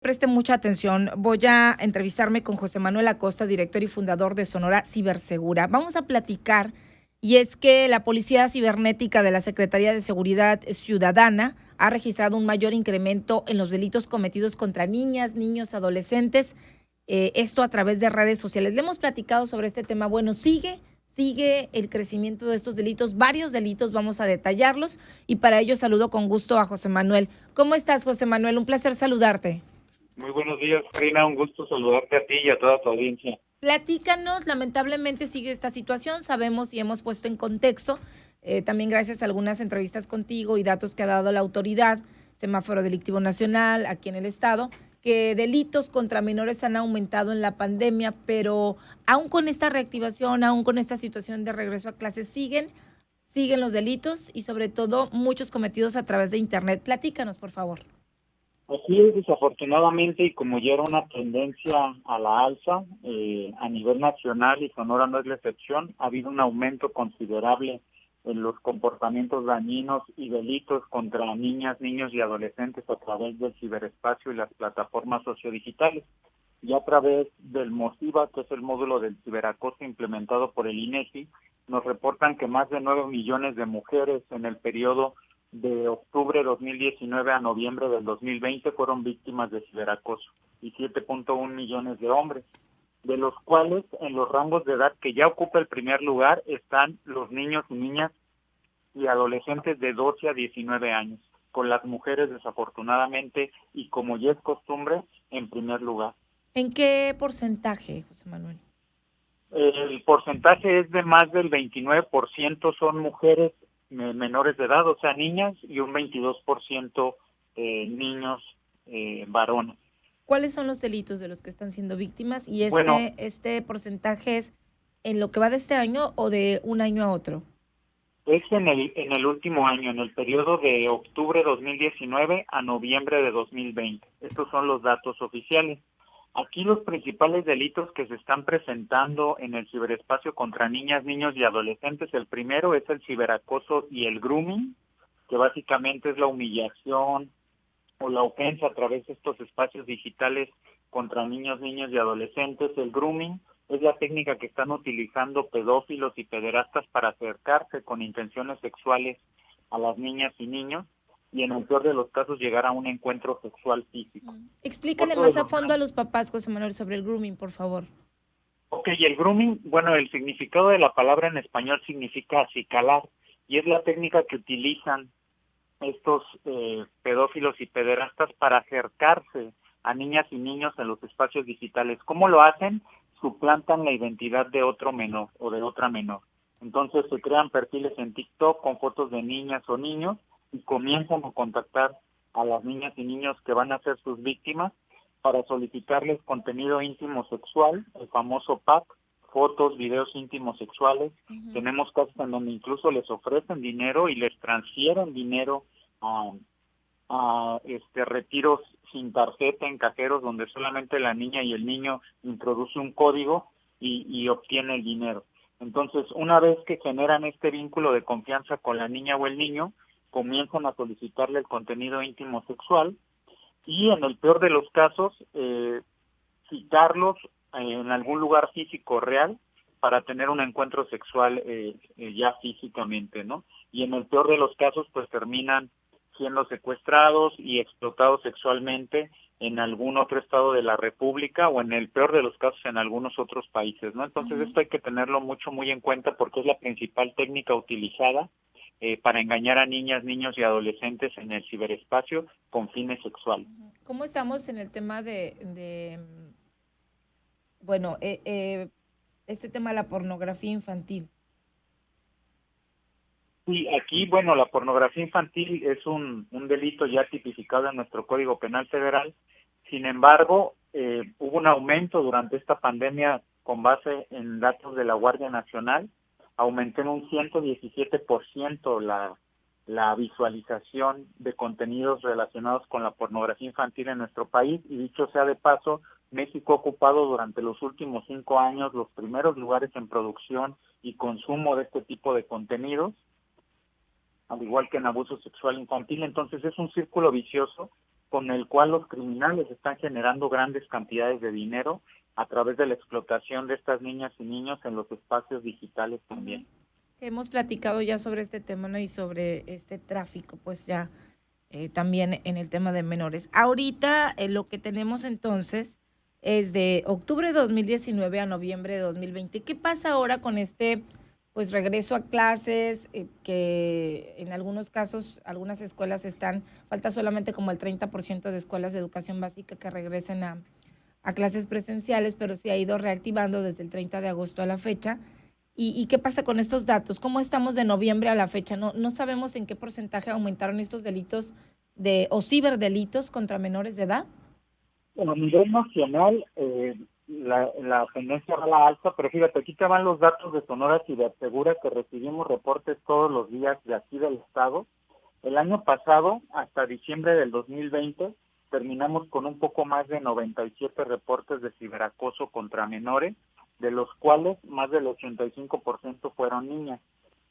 Preste mucha atención. Voy a entrevistarme con José Manuel Acosta, director y fundador de Sonora Cibersegura. Vamos a platicar, y es que la Policía Cibernética de la Secretaría de Seguridad Ciudadana ha registrado un mayor incremento en los delitos cometidos contra niñas, niños, adolescentes, esto a través de redes sociales. Le hemos platicado sobre este tema. Bueno, sigue el crecimiento de estos delitos, varios delitos, vamos a detallarlos, y para ello saludo con gusto a José Manuel. ¿Cómo estás, José Manuel? Un placer saludarte. Muy buenos días, Karina. Un gusto saludarte a ti y a toda tu audiencia. Platícanos, lamentablemente sigue esta situación, sabemos y hemos puesto en contexto, también gracias a algunas entrevistas contigo y datos que ha dado la autoridad, Semáforo Delictivo Nacional, aquí en el estado, que delitos contra menores han aumentado en la pandemia, pero aún con esta reactivación, aún con esta situación de regreso a clases, siguen los delitos y sobre todo muchos cometidos a través de Internet. Platícanos, por favor. Así es, desafortunadamente, y como ya era una tendencia a la alza a nivel nacional, y Sonora no es la excepción, ha habido un aumento considerable en los comportamientos dañinos y delitos contra niñas, niños y adolescentes a través del ciberespacio y las plataformas sociodigitales. Y a través del MOSIVA, que es el módulo del ciberacoso implementado por el INEGI, nos reportan que más de 9 millones de mujeres en el periodo de octubre de 2019 a noviembre del 2020 fueron víctimas de ciberacoso y 7.1 millones de hombres, de los cuales en los rangos de edad que ya ocupa el primer lugar están los niños y niñas y adolescentes de 12 a 19 años, con las mujeres desafortunadamente y como ya es costumbre en primer lugar. ¿En qué porcentaje, José Manuel? El porcentaje es de más del 29% son mujeres menores de edad, o sea, niñas, y un 22% niños varones. ¿Cuáles son los delitos de los que están siendo víctimas? Y Bueno, este porcentaje es en lo que va de este año o de un año a otro. es en el último año, en el periodo de octubre de 2019 a noviembre de 2020. Estos son los datos oficiales. Aquí los principales delitos que se están presentando en el ciberespacio contra niñas, niños y adolescentes, el primero es el ciberacoso y el grooming, que básicamente es la humillación o la ofensa a través de estos espacios digitales contra niños, niños y adolescentes. El grooming es la técnica que están utilizando pedófilos y pederastas para acercarse con intenciones sexuales a las niñas y niños y en el peor de los casos llegar a un encuentro sexual físico. Explícale Otro de más a los fondo a los papás, José Manuel, sobre el grooming, por favor. Ok, y el grooming, bueno, el significado de la palabra en español significa acicalar y es la técnica que utilizan estos pedófilos y pederastas para acercarse a niñas y niños en los espacios digitales. ¿Cómo lo hacen? Suplantan la identidad de otro menor o de otra menor. Entonces se crean perfiles en TikTok con fotos de niñas o niños y comienzan a contactar a las niñas y niños que van a ser sus víctimas para solicitarles contenido íntimo sexual, el famoso pack, fotos, videos íntimos sexuales. Tenemos casos en donde incluso les ofrecen dinero y les transfieren dinero a, retiros sin tarjeta en cajeros donde solamente la niña y el niño introduce un código y obtiene el dinero. Entonces, una vez que generan este vínculo de confianza con la niña o el niño, comienzan a solicitarle el contenido íntimo sexual y en el peor de los casos, citarlos en algún lugar físico real para tener un encuentro sexual ya físicamente, ¿no? Y en el peor de los casos, pues terminan siendo secuestrados y explotados sexualmente en algún otro estado de la República o en el peor de los casos en algunos otros países, ¿no? Entonces esto hay que tenerlo muy en cuenta porque es la principal técnica utilizada para engañar a niñas, niños y adolescentes en el ciberespacio con fines sexuales. ¿Cómo estamos en el tema bueno, este tema de la pornografía infantil? Sí, aquí, bueno, la pornografía infantil es un delito ya tipificado en nuestro Código Penal Federal. Sin embargo, hubo un aumento durante esta pandemia con base en datos de la Guardia Nacional. Aumentó en un 117% la visualización de contenidos relacionados con la pornografía infantil en nuestro país. Y dicho sea de paso, México ha ocupado durante los últimos 5 años los primeros lugares en producción y consumo de este tipo de contenidos, al igual que en abuso sexual infantil. Entonces es un círculo vicioso con el cual los criminales están generando grandes cantidades de dinero a través de la explotación de estas niñas y niños en los espacios digitales también. Hemos platicado ya sobre este tema, ¿no? Y sobre este tráfico, pues ya también en el tema de menores. Ahorita lo que tenemos entonces es de octubre de 2019 a noviembre de 2020. ¿Qué pasa ahora con este pues regreso a clases? Que en algunos casos, algunas escuelas falta solamente como el 30% de escuelas de educación básica que regresen a clases presenciales, pero se ha ido reactivando desde el 30 de agosto a la fecha. ¿Y qué pasa con estos datos? ¿Cómo estamos de noviembre a la fecha? No sabemos en qué porcentaje aumentaron estos delitos o ciberdelitos contra menores de edad. Bueno, a nivel nacional, la tendencia va a la alza, pero fíjate, aquí te van los datos de Sonora Cibersegura, que recibimos reportes todos los días de aquí del estado. El año pasado, hasta diciembre del 2020, terminamos con un poco más de 97 reportes de ciberacoso contra menores, de los cuales más del 85% fueron niñas.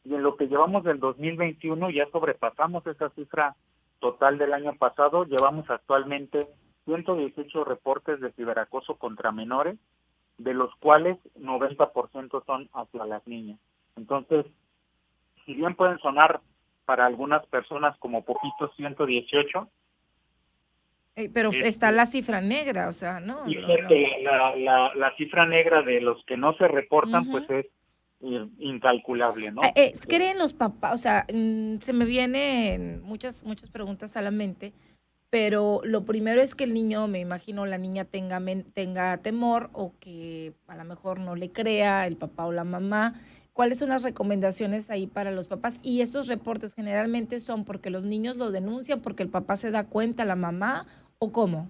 Y en lo que llevamos del 2021 ya sobrepasamos esa cifra total del año pasado, llevamos actualmente 118 reportes de ciberacoso contra menores, de los cuales 90% son hacia las niñas. Entonces, si bien pueden sonar para algunas personas como poquitos 118, pero está la cifra negra, o sea, ¿no? Fíjate, la cifra negra de los que no se reportan, pues es incalculable, ¿no? ¿Creen los papás? O sea, se me vienen muchas preguntas a la mente, pero lo primero es que el niño, me imagino, la niña tenga temor o que a lo mejor no le crea el papá o la mamá. ¿Cuáles son las recomendaciones ahí para los papás? Y estos reportes generalmente son porque los niños lo denuncian, porque el papá se da cuenta, la mamá, ¿o cómo?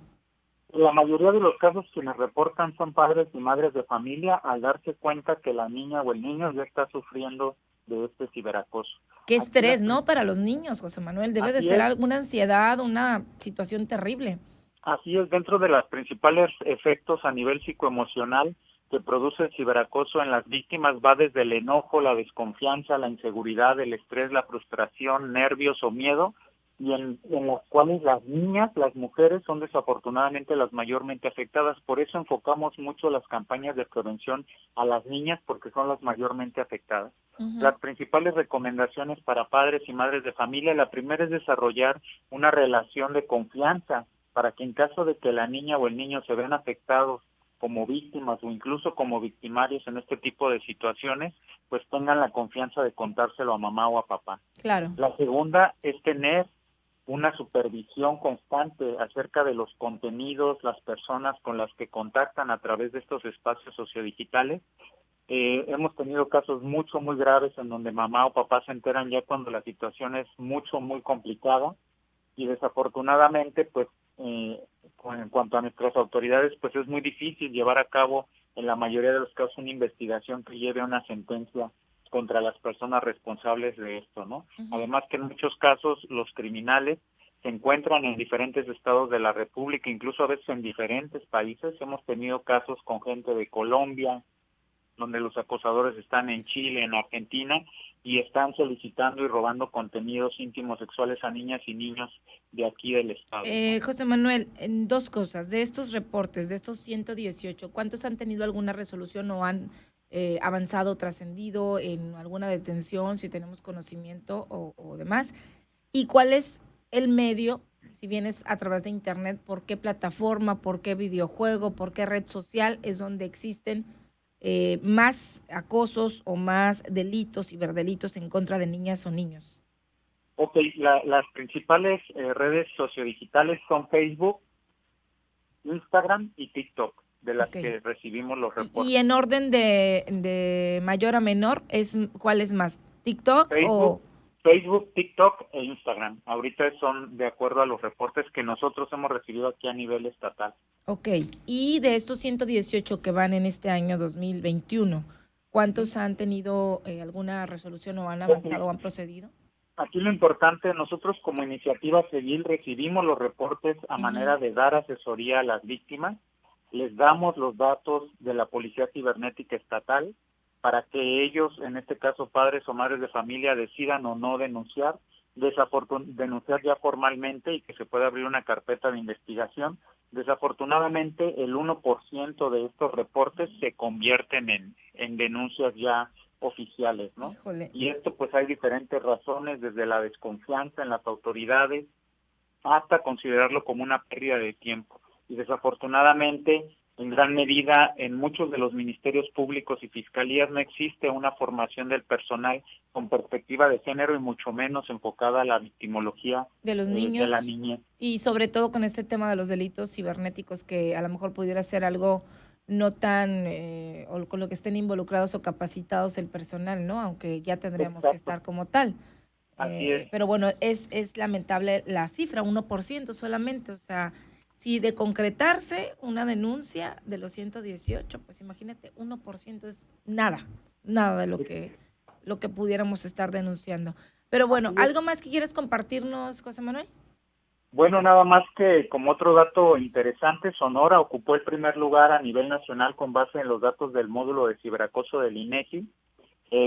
La mayoría de los casos quienes reportan son padres y madres de familia al darse cuenta que la niña o el niño ya está sufriendo de este ciberacoso. Qué estrés, ¿no? Para los niños, José Manuel. Debe de ser alguna ansiedad, una situación terrible. Así es, dentro de los principales efectos a nivel psicoemocional que produce el ciberacoso en las víctimas va desde el enojo, la desconfianza, la inseguridad, el estrés, la frustración, nervios o miedo, y en las cuales las niñas, las mujeres son desafortunadamente las mayormente afectadas. Por eso enfocamos mucho las campañas de prevención a las niñas, porque son las mayormente afectadas. Las principales recomendaciones para padres y madres de familia, la primera es desarrollar una relación de confianza para que en caso de que la niña o el niño se vean afectados como víctimas o incluso como victimarios en este tipo de situaciones, pues tengan la confianza de contárselo a mamá o a papá. Claro. La segunda es tener una supervisión constante acerca de los contenidos, las personas con las que contactan a través de estos espacios sociodigitales. Hemos tenido casos muy graves en donde mamá o papá se enteran ya cuando la situación es muy complicada, y desafortunadamente pues en cuanto a nuestras autoridades pues es muy difícil llevar a cabo en la mayoría de los casos una investigación que lleve a una sentencia contra las personas responsables de esto, ¿no? Además que en muchos casos los criminales se encuentran en diferentes estados de la República, incluso a veces en diferentes países. Hemos tenido casos con gente de Colombia, donde los acosadores están en Chile, en Argentina, y están solicitando y robando contenidos íntimos sexuales a niñas y niños de aquí del estado. José Manuel, en dos cosas, de estos reportes, de estos 118, ¿cuántos han tenido alguna resolución o han avanzado o trascendido en alguna detención, si tenemos conocimiento o demás? ¿Y cuál es el medio, si bien es a través de internet, por qué plataforma, por qué videojuego, por qué red social es donde existen más acosos o más delitos, ciberdelitos en contra de niñas o niños? Ok, las principales redes sociodigitales son Facebook, Instagram y TikTok, de las que recibimos los reportes. Y en orden de mayor a menor, ¿cuál es más? ¿TikTok o...? Facebook, TikTok e Instagram. Ahorita son de acuerdo a los reportes que nosotros hemos recibido aquí a nivel estatal. Ok, y de estos 118 que van en este año 2021, ¿cuántos han tenido alguna resolución o han avanzado o han procedido? Aquí lo importante, nosotros como iniciativa civil recibimos los reportes a manera de dar asesoría a las víctimas, les damos los datos de la Policía Cibernética Estatal para que ellos, en este caso padres o madres de familia, decidan o no denunciar, denunciar ya formalmente y que se pueda abrir una carpeta de investigación. Desafortunadamente, el 1% de estos reportes se convierten en denuncias ya oficiales, ¿no? Híjole. Y esto pues hay diferentes razones, desde la desconfianza en las autoridades hasta considerarlo como una pérdida de tiempo. Y desafortunadamente, en gran medida, en muchos de los ministerios públicos y fiscalías no existe una formación del personal con perspectiva de género y mucho menos enfocada a la victimología De los de la niños niñez. y sobre todo con este tema de los delitos cibernéticos que a lo mejor pudiera ser algo no tan, o con lo que estén involucrados o capacitados el personal, ¿no? Aunque ya tendríamos que Exacto, estar como tal. así es. Pero bueno, es lamentable la cifra, 1% solamente. O sea, si de concretarse una denuncia de los 118, pues imagínate, 1% es nada, nada de lo que pudiéramos estar denunciando. Pero bueno, Así es. ¿algo más que quieres compartirnos, José Manuel? Bueno, nada más que como otro dato interesante, Sonora ocupó el primer lugar a nivel nacional con base en los datos del módulo de ciberacoso del INEGI,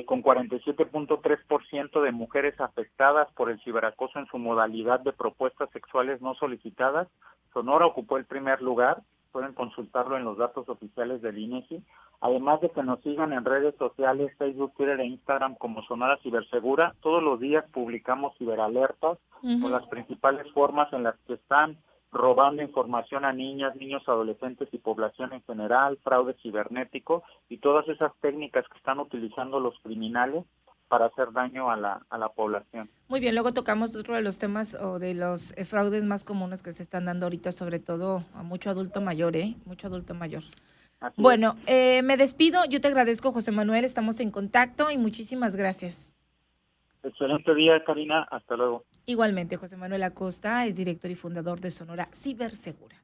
con 47.3% de mujeres afectadas por el ciberacoso en su modalidad de propuestas sexuales no solicitadas. Sonora ocupó el primer lugar, pueden consultarlo en los datos oficiales del INEGI. Además de que nos sigan en redes sociales, Facebook, Twitter e Instagram como Sonora Cibersegura, todos los días publicamos ciberalertas con las principales formas en las que están robando información a niñas, niños, adolescentes y población en general, fraude cibernético y todas esas técnicas que están utilizando los criminales para hacer daño a la población. Muy bien, luego tocamos otro de los temas o de los fraudes más comunes que se están dando ahorita, sobre todo a mucho adulto mayor, ¿eh? Mucho adulto mayor. Así es. Bueno, me despido. Yo te agradezco, José Manuel. Estamos en contacto y muchísimas gracias. Excelente día, Karina. Hasta luego. Igualmente, José Manuel Acosta es director y fundador de Sonora Cibersegura.